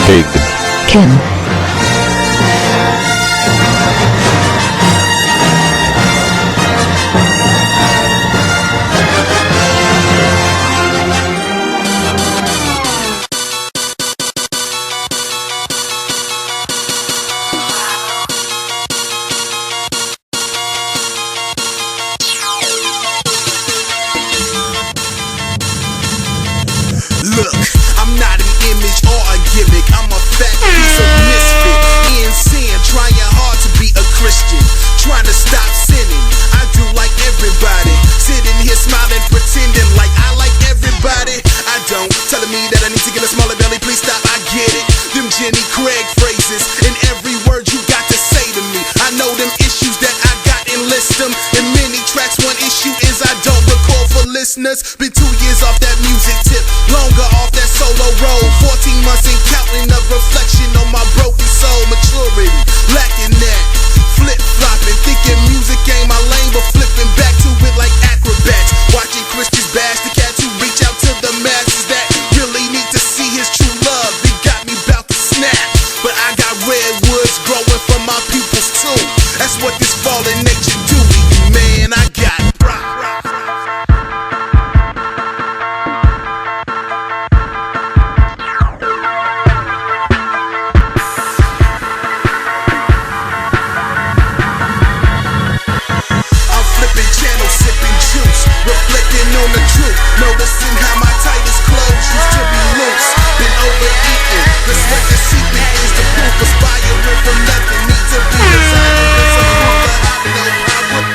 Big Ken. Look, I'm not an image or a gimmick. I'm a fat piece of misfit. In sin, trying hard to be a Christian. Trying to stop sinning. I do like everybody. Sitting here smiling, pretending like I like everybody. I don't. Telling me that I need to get a smaller belly. Please stop, I get it. Them Jenny Craig phrases. And every word you got to say to me. I know them issues that I got and list them. In many tracks, one issue is I don't record for listeners. Been 2 years off that music tip. Longer off that solo road. 14 months and counting, a reflection on my broken soul. Maturity, lacking that. Flip-flopping, thinking music ain't my lane, but flipping back to it like acrobats. Watching Christians bash the cats who reach out to the masses that really need to see his true love. He got me bout to snap, but I got redwoods growing from my pupils too. That's what this fallen nature do to you, man. I got reflecting on the truth, noticing how my tightest clothes used to be loose. Been overeating, the sweat that's seeping is the proof. Aspiring from nothing, need to be designed with some proof that I know I would.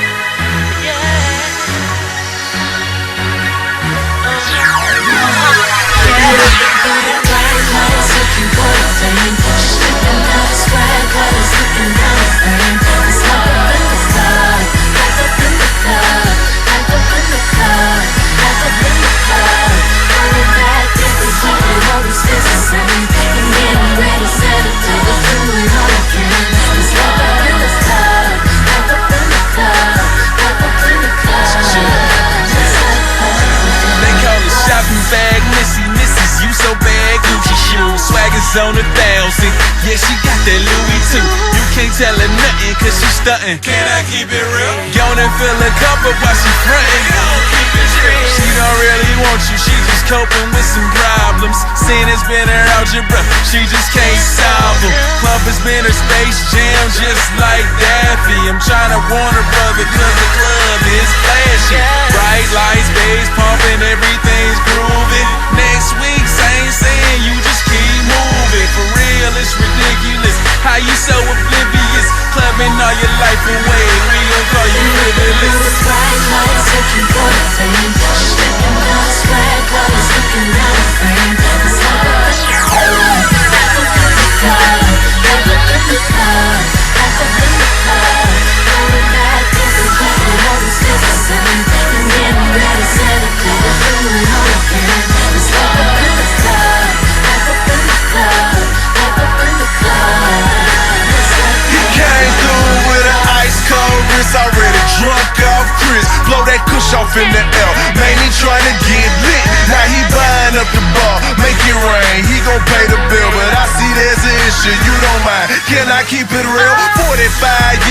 On 1,000, yeah, she got that Louis too. You can't tell her nothing cause she stuntin'. Can I keep it real? Gone and fill a cup up while she frontin'. She don't really want you, she just coping with some problems. Sin has been her algebra, she just can't solve them. Club has been her Space Jam, just like Daffy. I'm trying to warn her brother cause the club is flashy. Bright lights, bass pumping, everything's grooving. Next week, same saying, you just keep moving. For real, it's ridiculous how you so oblivious, clubbing all your life away. We gon' call you privileged. Bright lights looking for the fame. Stepping out, swag colors looking out of frame. It's like a club, back up in the club, back up in the club, back up in the club. Going back, this is what we always feel the same. And getting ready, set up to the feeling all again. It's like a in the club, back up in the club, back up in the club. He came through with an ice cold wrist, already drunk off Chris. Blow that kush off in the air, man, he tryna get lit. Now he buying up the bar, make it rain. He gon' pay the bill, but I see there's an issue, you don't mind. Can I keep it real? 45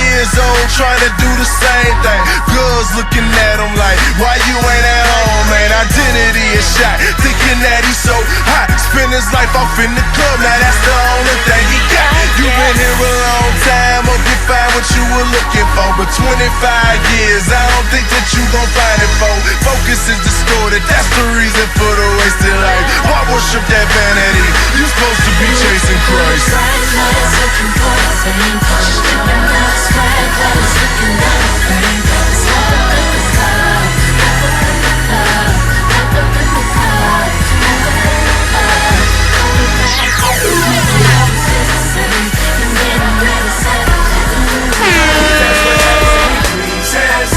years old, tryna do the same thing. Girls looking at him like, why you ain't at home, man? Identity is shot, thinking that he's so hot. Spend his life off in the club, now that's the only thing he got. You been here a long time, hope you find what you were looking for. But 25 years, I don't think that you gon' find it for. Focus is distorted, that's the reason for the wasted life. Why worship that vanity? You supposed to be chasing Christ. Bright lights looking for the fame. Stepping out, swag colors looking out of frame. It's like a in the club, back up in the club, back up in the club, back up in the club. Going back, this is what we always feel the same. And getting ready, set up to the That's whatever he pleases.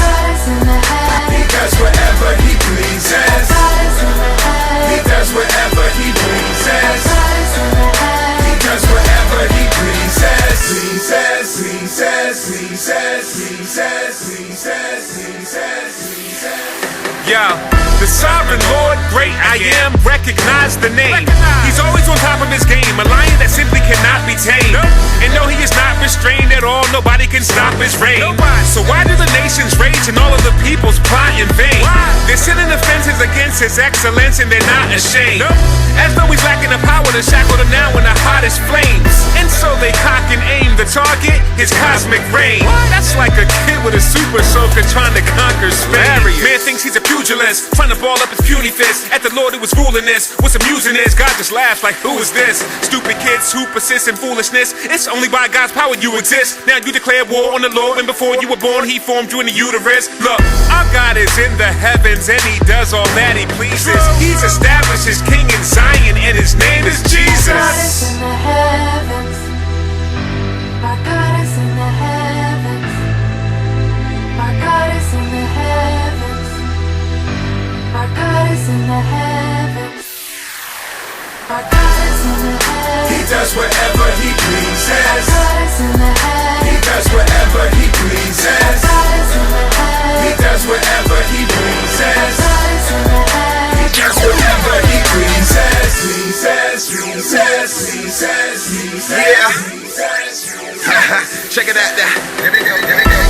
He does whatever he pleases. He does whatever he pleases. He does whatever he pleases. Pleases, pleases, pleases, pleases, pleases, pleases, pleases. Yeah, the sovereign Lord, great I am. recognize the name. He's always on top of his game, a lion that simply cannot be tamed. And no, he is not restrained at all, nobody can stop his reign. So why do the nations rage and all of the peoples plot in vain? They're sending offenses against his excellence and they're not ashamed. As though he's lacking the power to shackle them now in the hottest flames. And so they cock and aim, the target, his cosmic reign. That's like a kid with a super soaker trying to conquer Spain. Man thinks he's a pugilist, trying to ball up his puny fist at the Lord who was ruling this. What's amusing is God just laughs like, who is this? Stupid kids who persist in foolishness. It's only by God's power you exist. Now you declare war on the Lord, and before you were born he formed you in the uterus. Look, our God is in the heavens and he does all that he pleases. He's established his king in Zion and his name is Jesus. God is in the heavens. My God is in the heavens. My God is in the heavens. My God is in the heavens. My God is in the heavens. He does whatever he pleases. My God is in the heavens. He does whatever he pleases. My God is in the heavens. He does whatever he pleases. My God is in the heavens. He does whatever he pleases. Pleases. Yeah. Check it out now.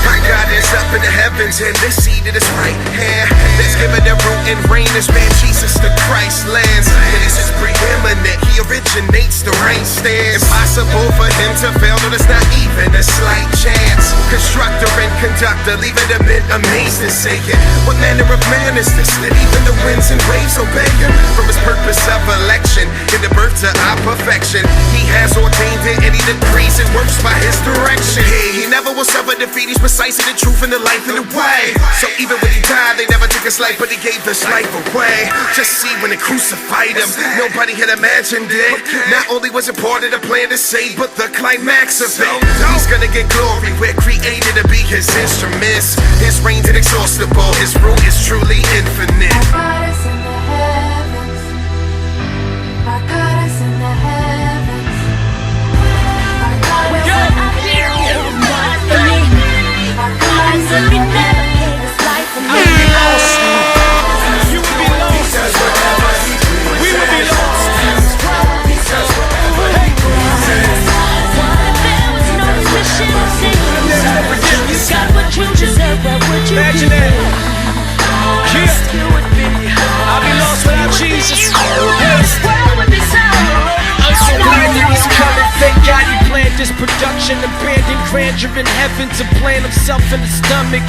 My God is up in the heavens and this seat at his right hand. Let's give it a root and reign as man Jesus the Christ lands. And he sits preeminent, he originates the right stance. Impossible for him to fail, no there's not even a slight chance. Constructor and conductor, leaving them in amazed and saying, what manner of man is this that even the winds and waves obey him? From his purpose of election, in the birth to our perfection, he has ordained it and he decrees it works by his direction. He never will suffer defeat, he's precise in the truth and the life and the way. So even when he died, they never took his life, but he gave his life away. Just see when they crucified him, nobody had imagined it. Not only was it part of the plan to save, but the climax of it. He's gonna get glory, we're created to be his instruments. His reign's inexhaustible, his rule is truly infinite. My God is in the heavens. My God is in the heavens. My God is in the heavens. My God is in the heavens. You would be lost. We would be lost. Imagine that. I'll be lost without Jesus. I'm so glad that he's coming. Thank God he planned this production. Abandoned grandeur in heaven to plant himself in the stomach.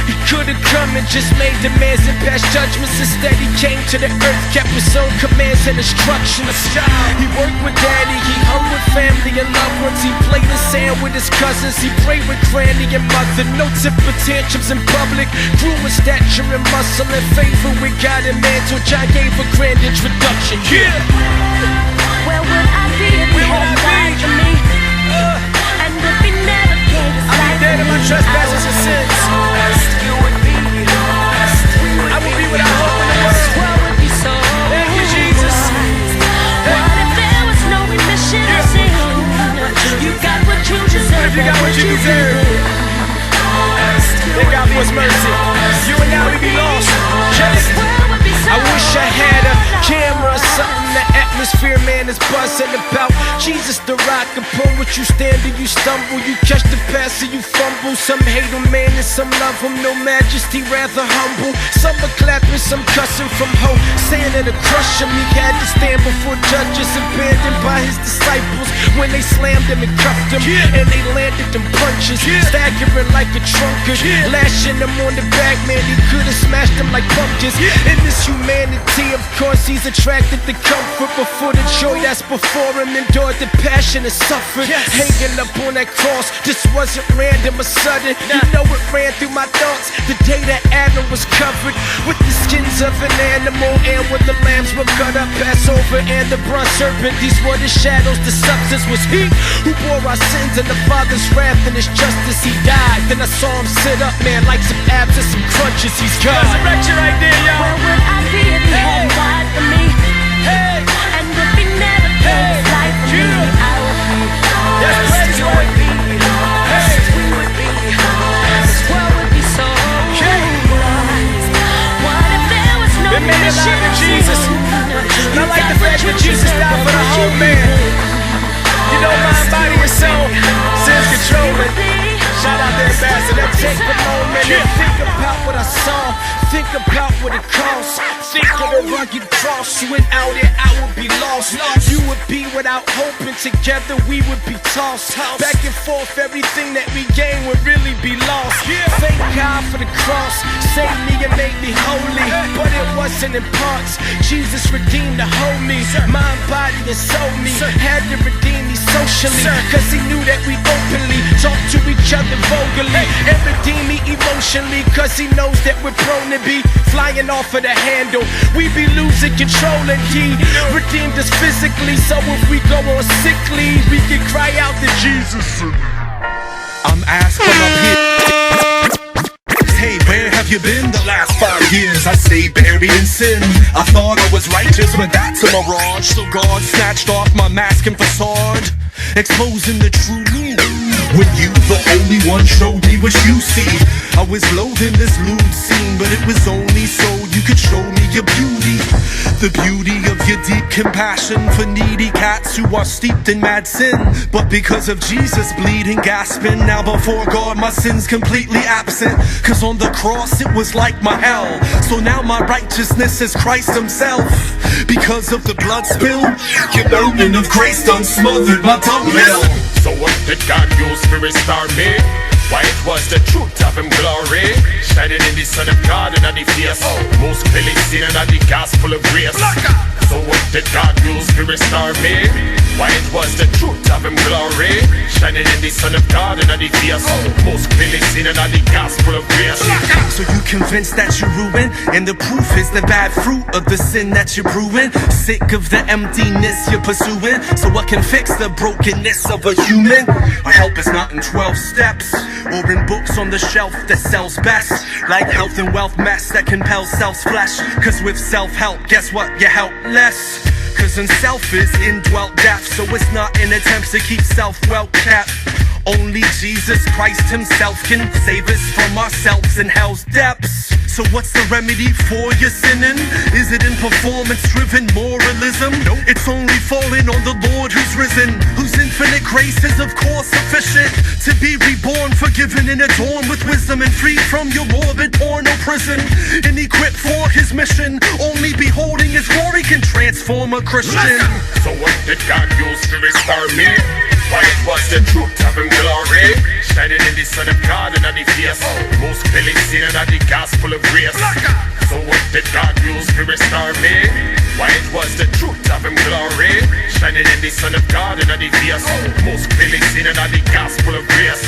He could've come and just made demands and passed judgments. Instead he came to the earth, kept his own commands and instructions. He worked with daddy, he hung with family and loved ones. He played in sand with his cousins, he prayed with granny and mother. No temper tantrums in public, grew in stature and muscle and favor with God and man till John gave a grand introduction. Where would I be if he hadn't died for me? And if he never gave his life for me, dead in my trespasses and sins. You would be lost. I would be without hope in the This world. world would be so Thank you, Jesus. What if there was no remission of sin? You got what you deserve. If you got what you deserve, thank God for his mercy. You and I would be lost. I wish I had a camera or something. The atmosphere, man, is buzzing about Jesus the rock. Upon which you stand and you stumble. You catch the passer, you fumble. Some hate him, man, and some love him. No majesty, rather humble. Some are clapping, some cussing from hope, saying it'll crush him. He had to stand before judges, abandoned by his disciples when they slammed him and cuffed him, and they landed them punches, staggering like a drunkard, lashing him on the back, man. He could've smashed him like pumpkins. In this humanity, of course, he's attracted to comfort, but for the joy that's before him, endured the passion and suffered. Hanging up on that cross, this wasn't random or sudden. You know it ran through my thoughts the day that Adam was covered with the skins of an animal, and when the lambs were cut up, Passover and the bronze serpent. These were the shadows, the substance was he who bore our sins and the Father's wrath and his justice. He died, then I saw him sit up, man, like some abs and some crunches. He's God. Resurrection right there, y'all. Where would I be if he hadn't died for me? And if he never gave his life for me, I would be lost. You would be lost. We would be lost. This world would be so lost. What if there was no remission of sin? You Oh man, you know my body and soul, since controlling. Shout out to Ambassador. Now take a moment and think about what I saw. Think about what it cost. Think of the rugged cross. Without it, I would be lost. You would be without hope, and together we would be tossed back and forth. Everything that we gain would really be lost. Thank God for the cross. Save me and make me holy. But it wasn't in parts. Jesus redeemed to hold me. Mind, body, and soul me. Had to redeem me socially. Cause he knew that we openly talk to each other vocally and redeem me emotionally, cause he knows that we're prone to be flying off of the handle. We be losing control, and he redeemed us physically. So if we go on sick leave, we can cry out to Jesus. I'm asking up here, hey, where have you been the last 5 years? I stayed buried in sin. I thought I was righteous, but that's a mirage. So God snatched off my mask and facade, exposing the true me. When you, the only one, showed me what you see. I was loathing this lewd scene, but it was only so you could show me your beauty. The beauty of your deep compassion for needy cats who are steeped in mad sin. But because of Jesus bleeding, gasping, now before God my sin's completely absent. Cause on the cross it was like my hell. So now my righteousness is Christ himself. Because of the blood spill, your burden of grace done smothered my dunghill. So what did God use to restore me? Why it was the truth of him glory, shining in the Son of God and on the face, most clearly seen in the gospel of grace. So what did God use to restore me? Why it was the truth of him glory, shining in the Son of God and on the face, most clearly seen in the gospel of grace. So you convinced that you're ruined, and the proof is the bad fruit of the sin that you're brewing. Sick of the emptiness you're pursuing, so what can fix the brokenness of a human? My help is not in 12 steps, or in books on the shelf that sells best, like health and wealth mess that compels self's flesh. Cause with self-help, guess what? You're helpless. Cause in self is indwelt death, so it's not an attempt to keep self well kept. Only Jesus Christ himself can save us from ourselves in hell's depths. So what's the remedy for your sinning? Is it in performance-driven moralism? Nope. It's only falling on the Lord who's risen, whose infinite grace is of course sufficient to be reborn, forgiven and adorned with wisdom, and freed from your morbid porno prison, and equipped for his mission. Only beholding his glory can transform a Christian. So what did God use to restore me? Why it was the truth of him glory, shining in the Son of God and on the face, most clearly seen in the gospel of grace. So what did God use to restore me? Why it was the truth of him glory, shining in the Son of God and on the face, most clearly seen in the gospel of grace.